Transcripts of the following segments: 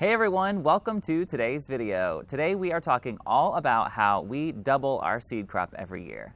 Hey everyone, welcome to today's video. Today we are talking all about how we double our seed crop every year.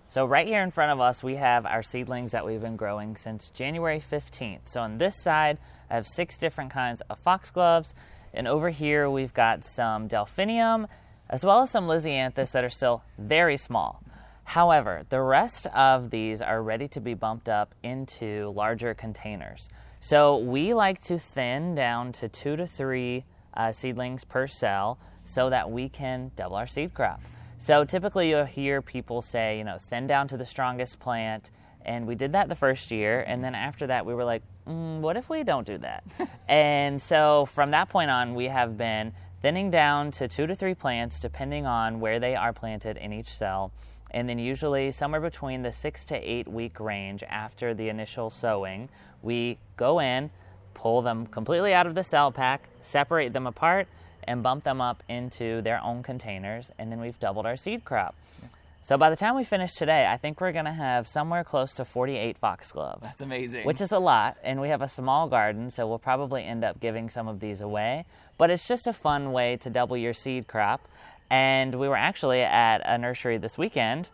So right here in front of us, we have our seedlings that we've been growing since January 15th. So on this side, I have 6 different kinds of foxgloves. And over here, we've got some delphinium, as well as some lisianthus that are still very small. However, the rest of these are ready to be bumped up into larger containers. So we like to thin down to 2 to 3 seedlings per cell so that we can double our seed crop. So typically you'll hear people say, thin down to the strongest plant, and we did that the first year, and then after that we were like, what if we don't do that? And so from that point on, we have been thinning down to 2 to 3 plants depending on where they are planted in each cell, and then usually somewhere between the 6 to 8 week range after the initial sowing, we go in, pull them completely out of the cell pack, separate them apart, and bump them up into their own containers, and then we've doubled our seed crop. Yeah. So by the time we finish today, I think we're going to have somewhere close to 48 foxgloves. That's amazing. Which is a lot, and we have a small garden, so we'll probably end up giving some of these away. But it's just a fun way to double your seed crop. And we were actually at a nursery this weekend,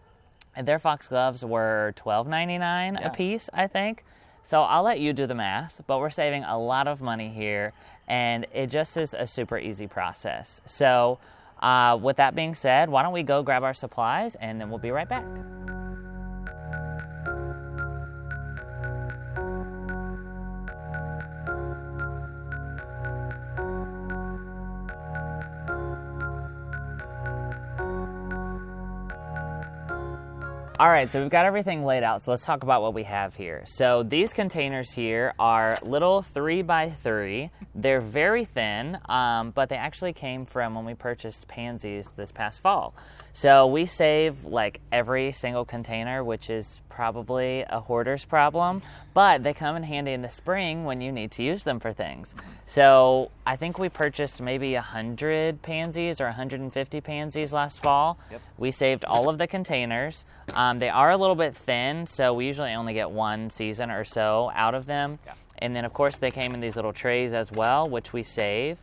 and their foxgloves were $12.99 a piece, I think. So I'll let you do the math, but we're saving a lot of money here, and it just is a super easy process. So with that being said, why don't we go grab our supplies, and then we'll be right back. All right, so we've got everything laid out, so let's talk about what we have here. So these containers here are little 3x3. They're very thin, but they actually came from when we purchased pansies this past fall. So we save like every single container, which is probably a hoarder's problem, but they come in handy in the spring when you need to use them for things. So I think we purchased maybe 100 pansies or 150 pansies last fall. Yep. We saved all of the containers. They are a little bit thin, so we usually only get 1 season or so out of them. Yeah. And then, of course, they came in these little trays as well, which we save.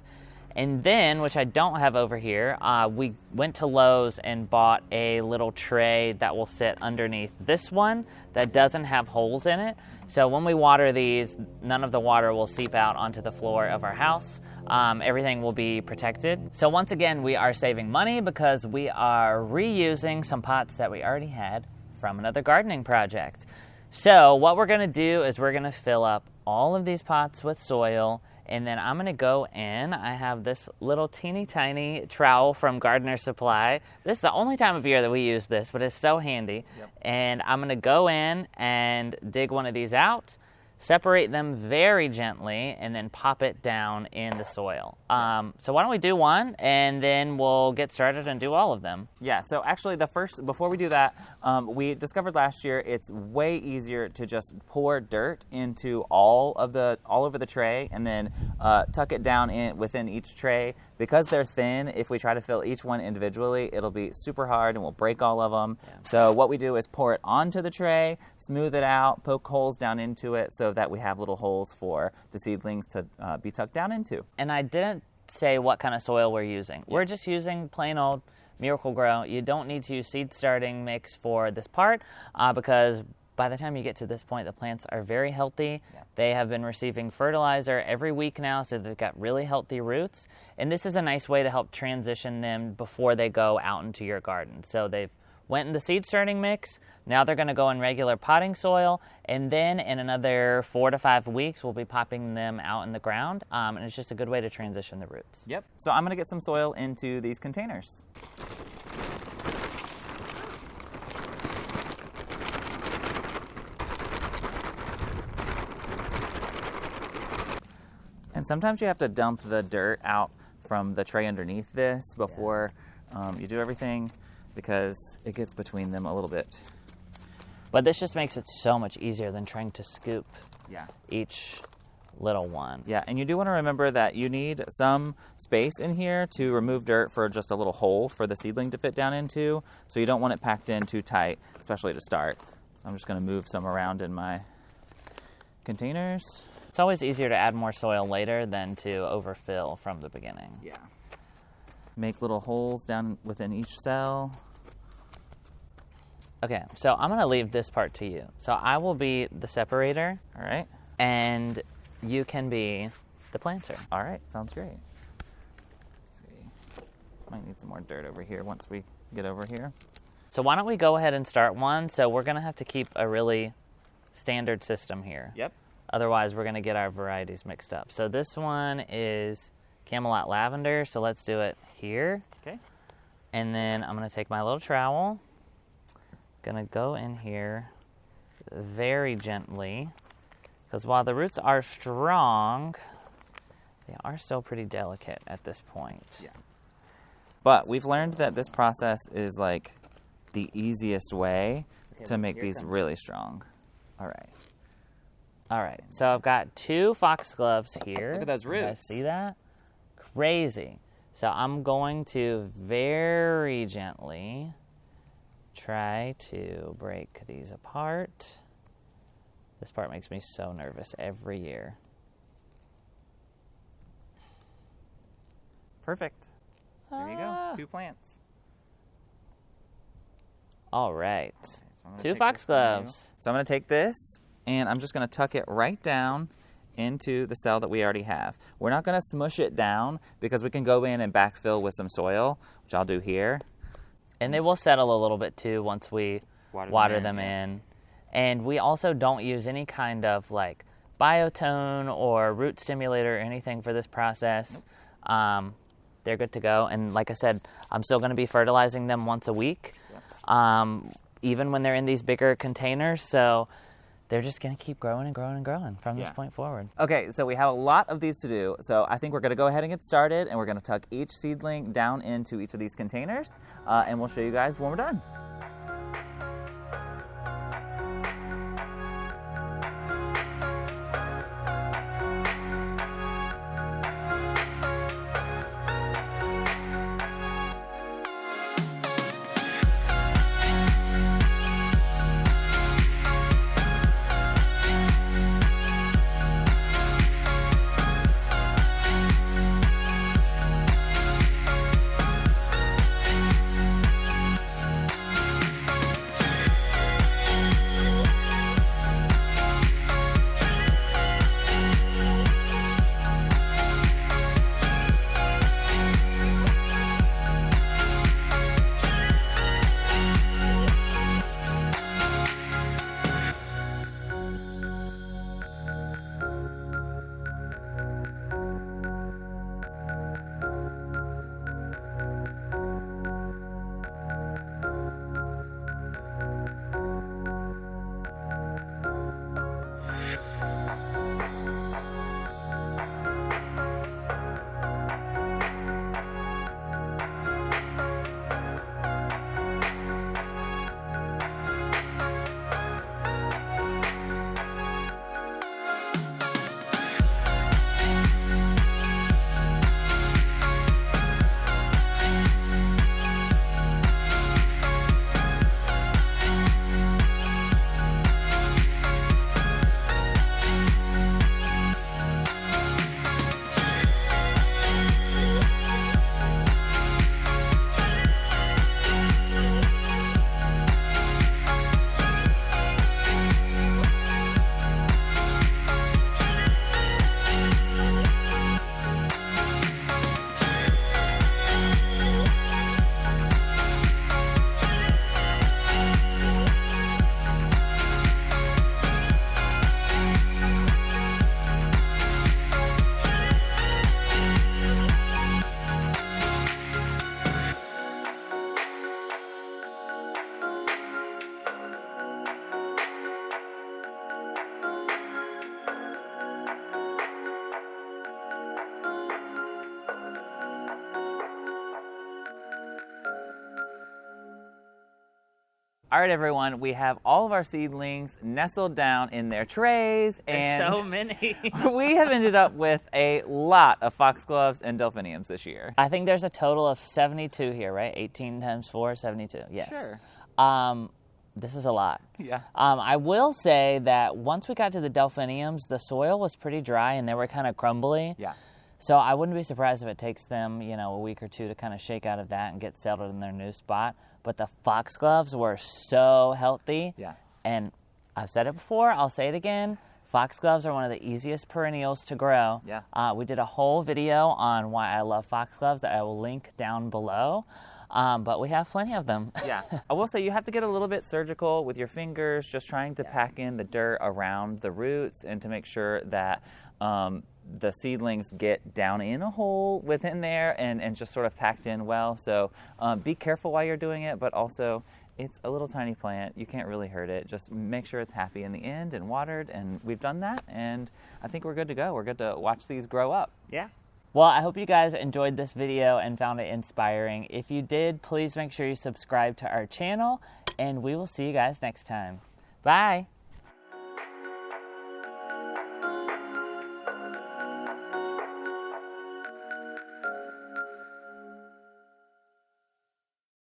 And then, which I don't have over here, we went to Lowe's and bought a little tray that will sit underneath this one that doesn't have holes in it. So when we water these, none of the water will seep out onto the floor of our house. Everything will be protected. So once again, we are saving money because we are reusing some pots that we already had from another gardening project. So what we're going to do is we're going to fill up all of these pots with soil, and then I'm going to go in. I have this little teeny tiny trowel from Gardener Supply. This is the only time of year that we use this, but it's so handy. Yep. And I'm going to go in and dig one of these out, separate them very gently, and then pop it down in the soil. So why don't we do one, and then we'll get started and do all of them. Yeah, so actually before we do that, we discovered last year it's way easier to just pour dirt into all over the tray, and then tuck it down within each tray. Because they're thin, if we try to fill each one individually, it'll be super hard and we'll break all of them. Yeah. So what we do is pour it onto the tray, smooth it out, poke holes down into it so that we have little holes for the seedlings to be tucked down into. And I didn't say what kind of soil we're using. Yeah. We're just using plain old Miracle-Gro. You don't need to use seed starting mix for this part because by the time you get to this point, the plants are very healthy. Yeah. They have been receiving fertilizer every week now, so they've got really healthy roots. And this is a nice way to help transition them before they go out into your garden. So they've went in the seed starting mix. Now they're going to go in regular potting soil. And then in another 4 to 5 weeks, we'll be popping them out in the ground. And it's just a good way to transition the roots. Yep. So I'm going to get some soil into these containers. And sometimes you have to dump the dirt out from the tray underneath this before you do everything because it gets between them a little bit. But this just makes it so much easier than trying to scoop each little one. Yeah, and you do want to remember that you need some space in here to remove dirt for just a little hole for the seedling to fit down into. So you don't want it packed in too tight, especially to start. So I'm just going to move some around in my containers. It's always easier to add more soil later than to overfill from the beginning. Yeah. Make little holes down within each cell. Okay, so I'm going to leave this part to you. So I will be the separator. All right. And you can be the planter. All right, sounds great. Let's see. Might need some more dirt over here once we get over here. So why don't we go ahead and start one? So we're going to have to keep a really standard system here. Yep. Otherwise, we're going to get our varieties mixed up. So this one is Camelot Lavender, so let's do it here. Okay. And then I'm going to take my little trowel. Going to go in here very gently, because while the roots are strong, they are still pretty delicate at this point. Yeah. But we've learned that this process is like the easiest way to make these really strong. All right. All right, so I've got 2 foxgloves here. Look at those roots. You guys see that? Crazy. So I'm going to very gently try to break these apart. This part makes me so nervous every year. Perfect. There you go. 2 plants. All right. Okay, so I'm gonna 2 take this foxgloves. So I'm going to take this, and I'm just going to tuck it right down into the cell that we already have. We're not going to smush it down because we can go in and backfill with some soil, which I'll do here. And they will settle a little bit too once we water them in. And we also don't use any kind of like biotone or root stimulator or anything for this process. Nope. They're good to go. And like I said, I'm still going to be fertilizing them once a week, even when they're in these bigger containers. So they're just going to keep growing and growing and growing from this point forward. Okay, so we have a lot of these to do. So I think we're going to go ahead and get started, and we're going to tuck each seedling down into each of these containers, and we'll show you guys when we're done. All right, everyone, we have all of our seedlings nestled down in their trays, and There's so many. we have ended up with a lot of foxgloves and delphiniums this year. I think there's a total of 72 here, right? 18 times 4, 72. Yes. Sure. this is a lot. Yeah. I will say that once we got to the delphiniums, the soil was pretty dry and they were kind of crumbly. Yeah. So I wouldn't be surprised if it takes them, a week or two to kind of shake out of that and get settled in their new spot. But the foxgloves were so healthy. Yeah. And I've said it before, I'll say it again. Foxgloves are one of the easiest perennials to grow. Yeah. We did a whole video on why I love foxgloves that I will link down below. But we have plenty of them. Yeah. I will say you have to get a little bit surgical with your fingers, just trying to pack in the dirt around the roots and to make sure that the seedlings get down in a hole within there and just sort of packed in well. So be careful while you're doing it, but also it's a little tiny plant. You can't really hurt it. Just make sure it's happy in the end and watered, and we've done that, and I think we're good to go. We're good to watch these grow up. Yeah. Well, I hope you guys enjoyed this video and found it inspiring. If you did, please make sure you subscribe to our channel, and we will see you guys next time. Bye!